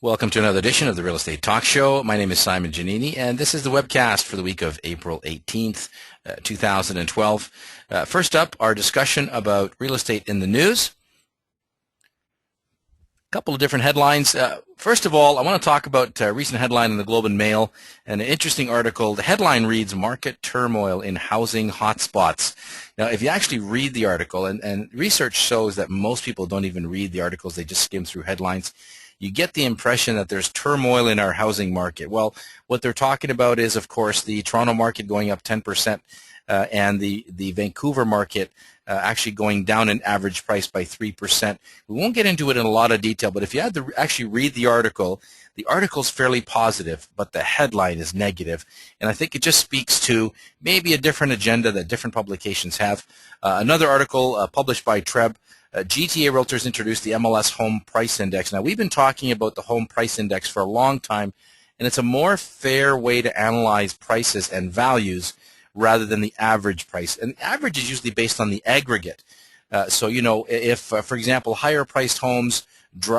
Welcome to another edition of the Real Estate Talk Show. My name is Simon Giannini, and this is the webcast for the week of April 18th, 2012. First up, our discussion about real estate in the news. A couple of different headlines. First of all, I want to talk about a recent headline in the Globe and Mail, and an interesting article. The headline reads, "Market Turmoil in Housing Hotspots." Now, if you actually read the article, and research shows that most people don't even read the articles, they just skim through headlines, you get the impression that there's turmoil in our housing market. Well, what they're talking about is, of course, the Toronto market going up 10%, and the Vancouver market actually going down in average price by 3%. We won't get into it in a lot of detail, but if you had to actually read the article's fairly positive, but the headline is negative. And I think it just speaks to maybe a different agenda that different publications have. Another article published by Treb, GTA Realtors introduced the MLS Home Price Index. Now, we've been talking about the Home Price Index for a long time, and it's a more fair way to analyze prices and values rather than the average price. And the average is usually based on the aggregate. So, if, for example, higher-priced homes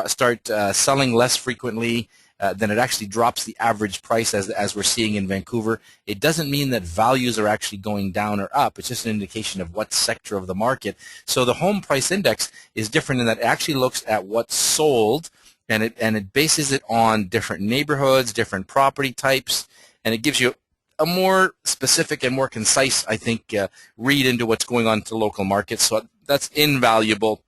start selling less frequently, then it actually drops the average price as we're seeing in Vancouver. It doesn't mean that values are actually going down or up. It's just an indication of what sector of the market. So the home price index is different in that it actually looks at what's sold, and it bases it on different neighborhoods, different property types, and it gives you a more specific and more concise, I think, read into what's going on to local markets. So that's invaluable,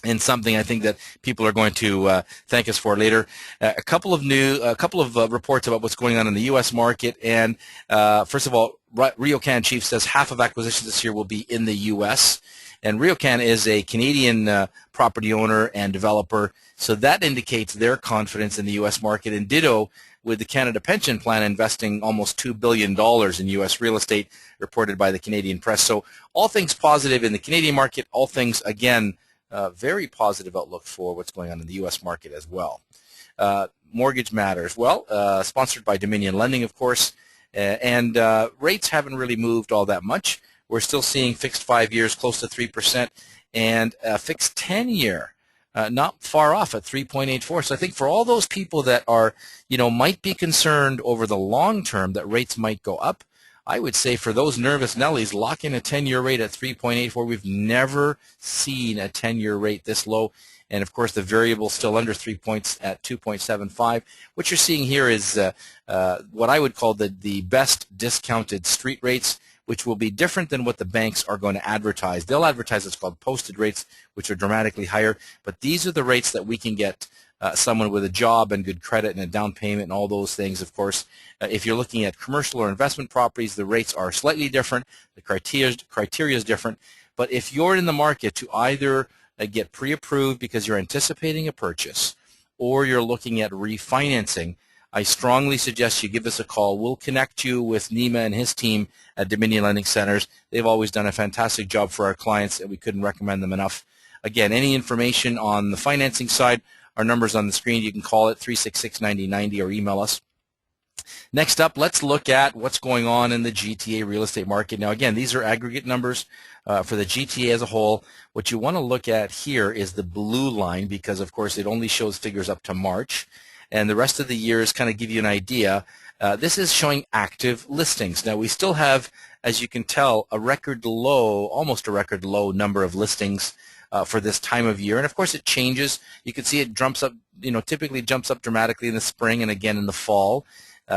and something I think that people are going to thank us for later. A couple of reports about what's going on in the U.S. market. And first of all, RioCan chief says half of acquisitions this year will be in the U.S. And RioCan is a Canadian property owner and developer, so that indicates their confidence in the U.S. market. And ditto with the Canada Pension Plan investing almost $2 billion in U.S. real estate, reported by the Canadian press. So all things positive in the Canadian market, all things, again, very positive outlook for what's going on in the U.S. market as well. Mortgage matters. Well, sponsored by Dominion Lending, of course, and rates haven't really moved all that much. We're still seeing fixed 5 years close to 3%, and fixed 10-year not far off at 3.84. So I think for all those people that are, might be concerned over the long term that rates might go up, I would say for those nervous Nellies, lock in a 10-year rate at 3.84. We've never seen a 10-year rate this low. And, of course, the variable still under 3 points at 2.75. What you're seeing here is what I would call the best discounted street rates, which will be different than what the banks are going to advertise. They'll advertise what's called posted rates, which are dramatically higher. But these are the rates that we can get someone with a job and good credit and a down payment and all those things. Of course, if you're looking at commercial or investment properties, the rates are slightly different. The criteria is different. But if you're in the market to either get pre-approved because you're anticipating a purchase, or you're looking at refinancing, I strongly suggest you give us a call. We'll connect you with Nima and his team at Dominion Lending Centers. They've always done a fantastic job for our clients, and we couldn't recommend them enough. Again, any information on the financing side, our number's on the screen. You can call it 366-9090 or email us. Next up, let's look at what's going on in the GTA real estate market. Now, again, these are aggregate numbers for the GTA as a whole. What you want to look at here is the blue line because, of course, it only shows figures up to March. And the rest of the years kind of give you an idea. This is showing active listings. Now, we still have, as you can tell, a record low, almost a record low number of listings for this time of year. And, of course, it changes. You can see it jumps up, typically jumps up dramatically in the spring and again in the fall.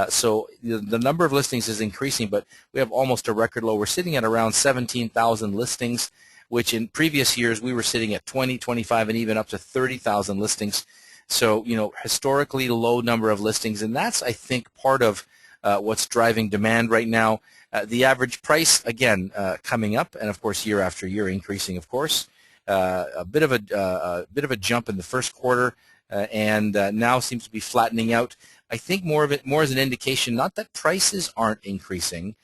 So the number of listings is increasing, but we have almost a record low. We're sitting at around 17,000 listings, which in previous years we were sitting at 20, 25, and even up to 30,000 listings. So, historically low number of listings, and that's, I think, part of what's driving demand right now. The average price, again, coming up, and of course, year after year increasing, of course. A bit of a jump in the first quarter, and now seems to be flattening out. I think more as an indication, not that prices aren't increasing,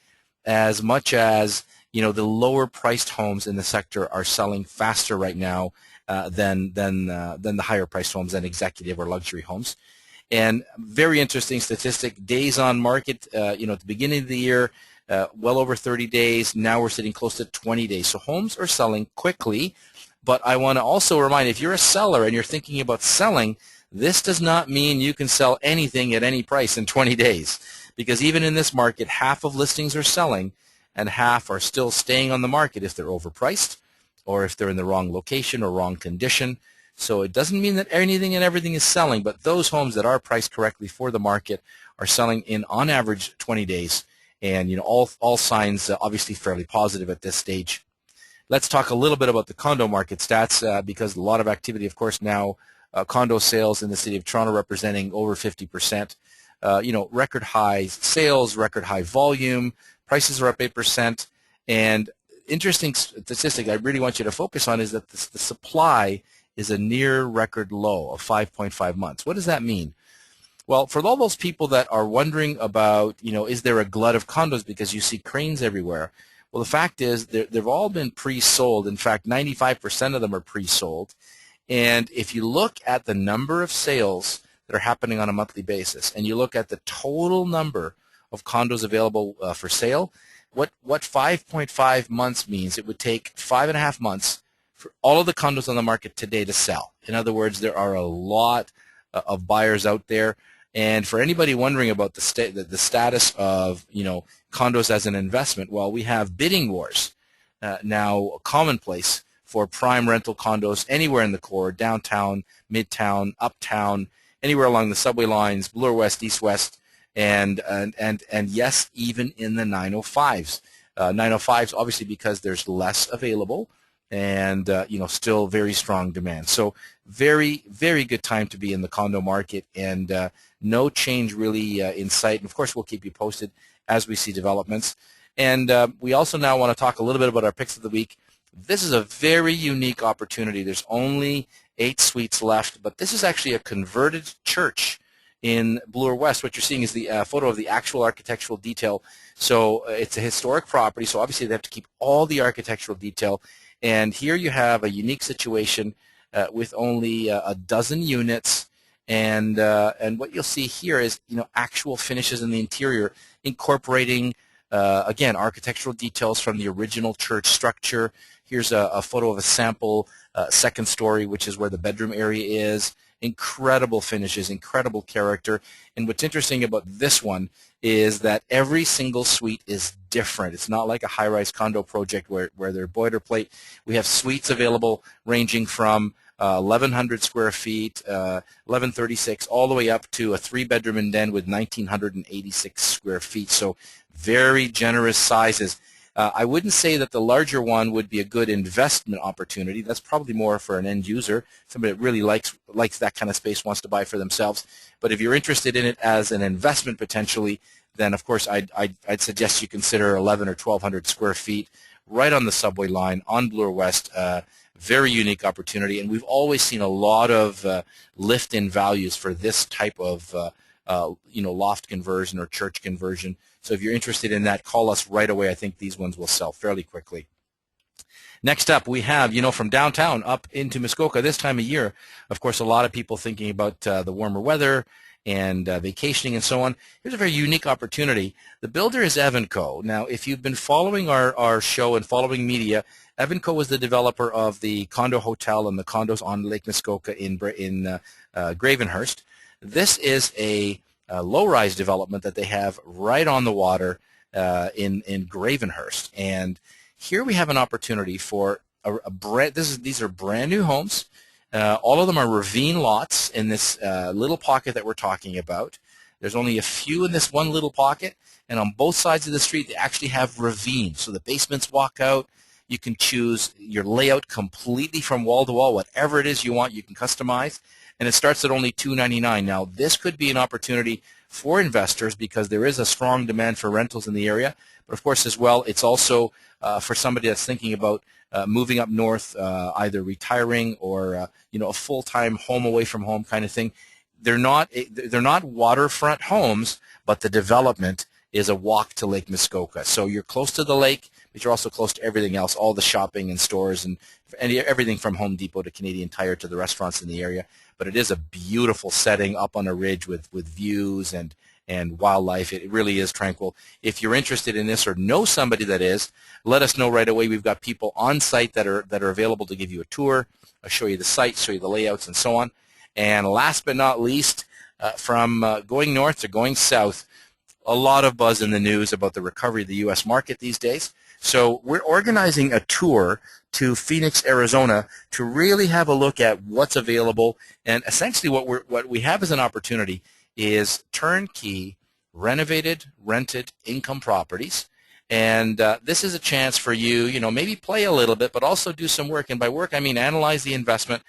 as much as the lower priced homes in the sector are selling faster right now than the higher priced homes and executive or luxury homes. And very interesting statistic: days on market. At the beginning of the year, well over 30 days. Now we're sitting close to 20 days. So homes are selling quickly. But I want to also remind, if you're a seller and you're thinking about selling, This does not mean you can sell anything at any price in 20 days, because even in this market, half of listings are selling and half are still staying on the market if they're overpriced or if they're in the wrong location or wrong condition. So it doesn't mean that anything and everything is selling, but those homes that are priced correctly for the market are selling in, on average, 20 days. And all signs obviously fairly positive at this stage. Let's talk a little bit about the condo market stats because a lot of activity, of course, now. Condo sales in the city of Toronto representing over 50%. Record high sales, record high volume, prices are up 8%. And interesting statistic I really want you to focus on is that the supply is a near record low of 5.5 months. What does that mean? Well, for all those people that are wondering about, is there a glut of condos because you see cranes everywhere? Well, the fact is they've all been pre-sold. In fact, 95% of them are pre-sold. And if you look at the number of sales that are happening on a monthly basis, and you look at the total number of condos available for sale, what 5.5 months means, it would take 5.5 months for all of the condos on the market today to sell. In other words, there are a lot of buyers out there. And for anybody wondering about the status of condos as an investment, well, we have bidding wars now commonplace for prime rental condos anywhere in the core, downtown, midtown, uptown, anywhere along the subway lines, Bloor West, East West, and yes, even in the 905s. 905s, obviously, because there's less available, and still very strong demand. So very, very good time to be in the condo market, and no change really in sight. And of course, we'll keep you posted as we see developments. And we also now want to talk a little bit about our picks of the week. This is a very unique opportunity. There's only 8 suites left, but this is actually a converted church in Bloor West. What you're seeing is the photo of the actual architectural detail. So it's a historic property, so obviously they have to keep all the architectural detail. And here you have a unique situation with only a dozen units, and what you'll see here is actual finishes in the interior, incorporating again architectural details from the original church structure. Here's a photo of a sample second story, which is where the bedroom area is. Incredible finishes, incredible character. And what's interesting about this one is that every single suite is different. It's not like a high-rise condo project where they're boilerplate. We have suites available ranging from 1,100 square feet, 1,136, all the way up to a 3-bedroom and den with 1,986 square feet. So very generous sizes. I wouldn't say that the larger one would be a good investment opportunity. That's probably more for an end user, somebody that really likes that kind of space, wants to buy for themselves. But if you're interested in it as an investment potentially, then of course I'd suggest you consider 1,100 or 1,200 square feet right on the subway line on Bloor West. Very unique opportunity, and we've always seen a lot of lift in values for this type of loft conversion or church conversion. So if you're interested in that, call us right away. I think these ones will sell fairly quickly. Next up, we have, from downtown up into Muskoka this time of year, of course, a lot of people thinking about the warmer weather and vacationing and so on. Here's a very unique opportunity. The builder is Evanco. Now, if you've been following our show and following media, Evanco was the developer of the condo hotel and the condos on Lake Muskoka in Gravenhurst. This is a low-rise development that they have right on the water in Gravenhurst. And here we have an opportunity for these are brand new homes. All of them are ravine lots in this little pocket that we're talking about. There's only a few in this one little pocket, and on both sides of the street they actually have ravines. So the basements walk out. You can choose your layout completely from wall to wall, whatever it is you want, you can customize. And it starts at only $299. Now, this could be an opportunity for investors because there is a strong demand for rentals in the area. But of course, as well, it's also for somebody that's thinking about moving up north, either retiring or a full-time home away from home kind of thing. They're not waterfront homes, but the development is a walk to Lake Muskoka. So you're close to the lake, but you're also close to everything else, all the shopping and stores and everything from Home Depot to Canadian Tire to the restaurants in the area. But it is a beautiful setting up on a ridge with views and wildlife. It really is tranquil. If you're interested in this or know somebody that is, let us know right away. We've got people on site that are available to give you a tour, show you the site, show you the layouts, and so on. And last but not least, from going north to going south, a lot of buzz in the news about the recovery of the U.S. market these days. So we're organizing a tour to Phoenix, Arizona to really have a look at what's available. And essentially what we have as an opportunity is turnkey, renovated, rented income properties. And this is a chance for you, maybe play a little bit, but also do some work. And by work, I mean analyze the investment.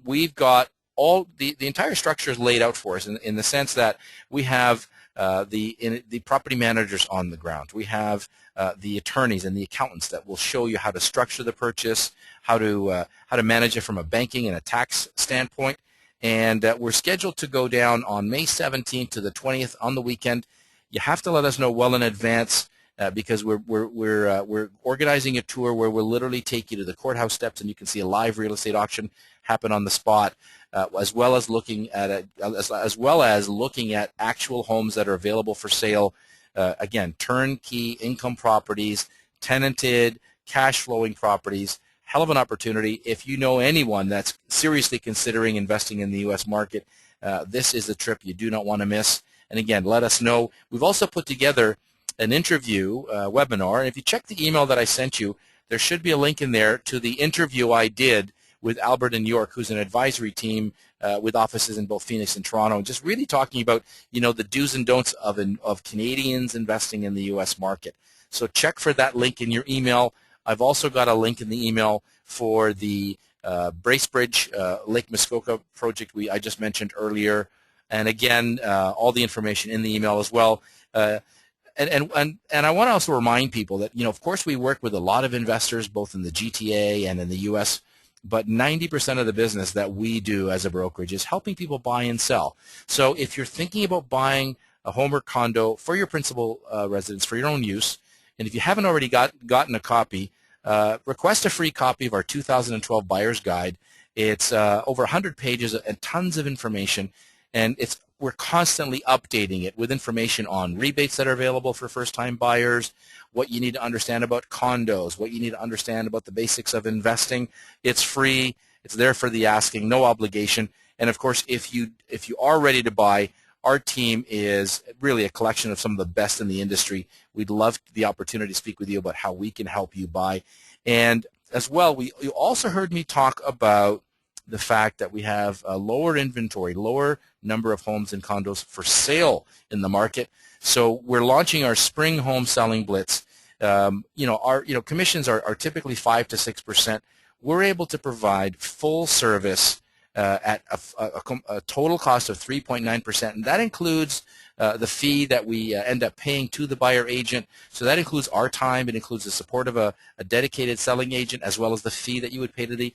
We've got all the entire structure is laid out for us in the sense that we have the property managers on the ground. We have the attorneys and the accountants that will show you how to structure the purchase, how to manage it from a banking and a tax standpoint. And we're scheduled to go down on May 17th to the 20th on the weekend. You have to let us know well in advance because we're organizing a tour where we'll literally take you to the courthouse steps and you can see a live real estate auction happen on the spot. As well as looking at actual homes that are available for sale. Again, turnkey income properties, tenanted, cash flowing properties. Hell of an opportunity. If you know anyone that's seriously considering investing in the U.S. market, this is a trip you do not want to miss. And again, let us know. We've also put together an interview webinar. And if you check the email that I sent you, there should be a link in there to the interview I did with Albert in New York, who's an advisory team with offices in both Phoenix and Toronto, and just really talking about, the do's and don'ts of Canadians investing in the U.S. market. So check for that link in your email. I've also got a link in the email for the Bracebridge Lake Muskoka project I just mentioned earlier. And again, all the information in the email as well. And I want to also remind people that, of course we work with a lot of investors both in the GTA and in the U.S., but 90% of the business that we do as a brokerage is helping people buy and sell. So if you're thinking about buying a home or condo for your principal residence for your own use, and if you haven't already gotten a copy, request a free copy of our 2012 Buyer's Guide. It's over 100 pages and tons of information, and we're constantly updating it with information on rebates that are available for first-time buyers, what you need to understand about condos, what you need to understand about the basics of investing. It's free. It's there for the asking, no obligation. And of course, if you are ready to buy, our team is really a collection of some of the best in the industry. We'd love the opportunity to speak with you about how we can help you buy. And as well, you also heard me talk about the fact that we have a lower inventory, lower number of homes and condos for sale in the market. So we're launching our spring home selling blitz. Our commissions are typically 5 to 6%. We're able to provide full service at a total cost of 3.9%, and that includes the fee that we end up paying to the buyer agent. So that includes our time. It includes the support of a dedicated selling agent, as well as the fee that you would pay to the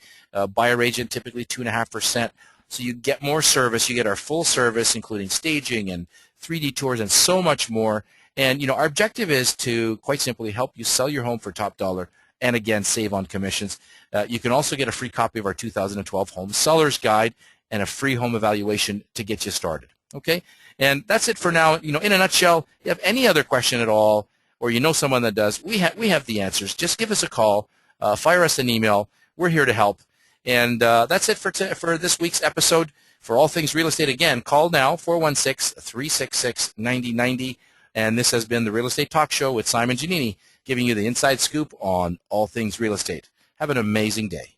buyer agent, typically 2.5%. So you get more service. You get our full service, including staging and 3D tours and so much more. And our objective is to quite simply help you sell your home for top dollar and, again, save on commissions. You can also get a free copy of our 2012 Home Seller's Guide and a free home evaluation to get you started. Okay? And that's it for now. In a nutshell, if you have any other question at all, or you know someone that does, we have the answers. Just give us a call, fire us an email. We're here to help. And that's it for this week's episode. For all things real estate, again, call now, 416-366-9090. And this has been the Real Estate Talk Show with Simon Giannini, giving you the inside scoop on all things real estate. Have an amazing day.